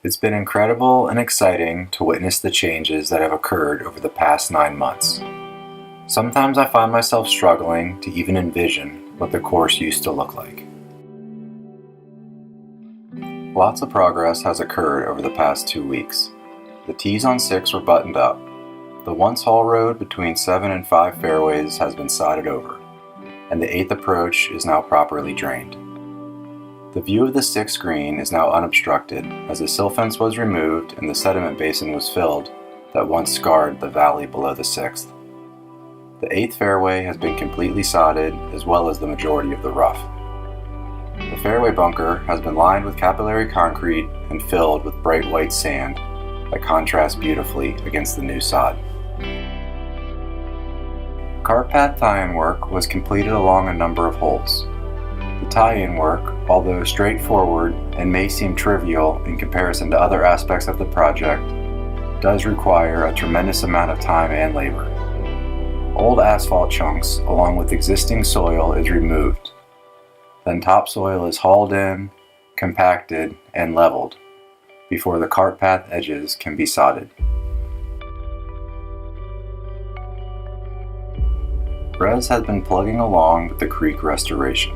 It's been incredible and exciting to witness the changes that have occurred over the past 9 months. Sometimes I find myself struggling to even envision what the course used to look like. Lots of progress has occurred over the past 2 weeks. The tees on 6 were buttoned up. The once haul road between 7 and 5 fairways has been sodded over, and the 8th approach is now properly drained. The view of the 6th green is now unobstructed as the sill fence was removed and the sediment basin was filled that once scarred the valley below the 6th. The 8th fairway has been completely sodded as well as the majority of the rough. The fairway bunker has been lined with capillary concrete and filled with bright white sand that contrasts beautifully against the new sod. Cart path tie-in work was completed along a number of holes. The tie-in work, although straightforward and may seem trivial in comparison to other aspects of the project, does require a tremendous amount of time and labor. Old asphalt chunks along with existing soil is removed. Then topsoil is hauled in, compacted, and leveled before the cart path edges can be sodded. Rez has been plugging along with the creek restoration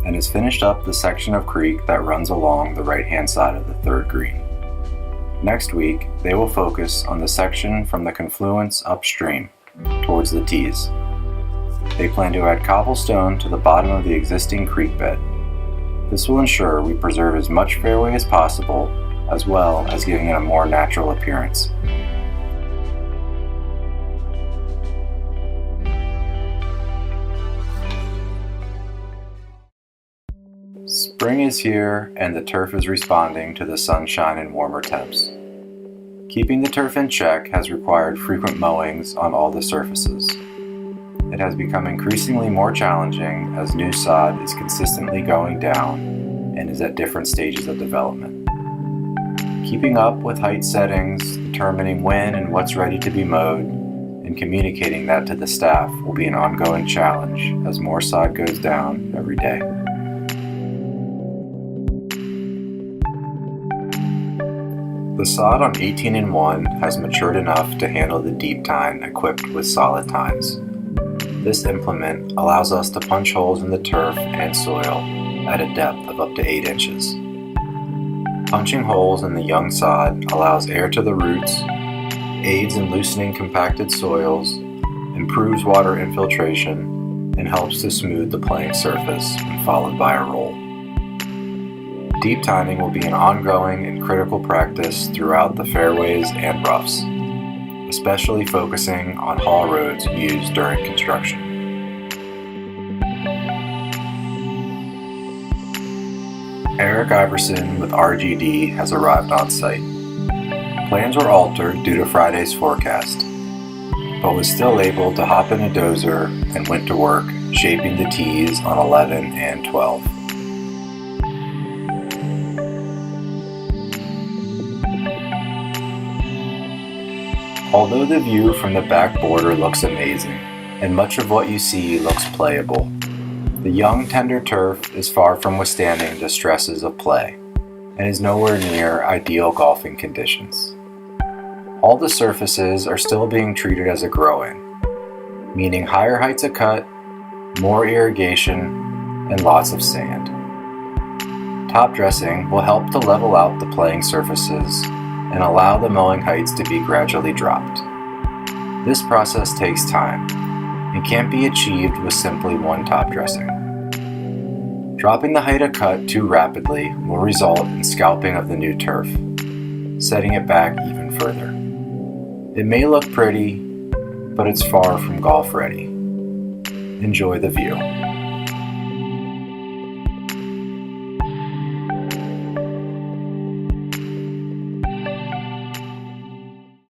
and has finished up the section of creek that runs along the right-hand side of the 3rd green. Next week, they will focus on the section from the confluence upstream towards the tees. They plan to add cobblestone to the bottom of the existing creek bed. This will ensure we preserve as much fairway as possible, as well as giving it a more natural appearance. Spring is here and the turf is responding to the sunshine and warmer temps. Keeping the turf in check has required frequent mowings on all the surfaces. It has become increasingly more challenging as new sod is consistently going down and is at different stages of development. Keeping up with height settings, determining when and what's ready to be mowed, and communicating that to the staff will be an ongoing challenge as more sod goes down every day. The sod on 18-1 has matured enough to handle the deep tine equipped with solid tines. This implement allows us to punch holes in the turf and soil at a depth of up to 8 inches. Punching holes in the young sod allows air to the roots, aids in loosening compacted soils, improves water infiltration, and helps to smooth the playing surface when followed by a roll. Deep tining will be an ongoing and critical practice throughout the fairways and roughs, especially focusing on haul roads used during construction. Eric Iverson with RGD has arrived on site. Plans were altered due to Friday's forecast, but was still able to hop in a dozer and went to work shaping the tees on 11 and 12. Although the view from the back border looks amazing, and much of what you see looks playable, the young tender turf is far from withstanding the stresses of play, and is nowhere near ideal golfing conditions. All the surfaces are still being treated as a grow-in, meaning higher heights of cut, more irrigation, and lots of sand. Top dressing will help to level out the playing surfaces and allow the mowing heights to be gradually dropped. This process takes time and can't be achieved with simply one top dressing. Dropping the height of cut too rapidly will result in scalping of the new turf, setting it back even further. It may look pretty, but it's far from golf ready. Enjoy the view.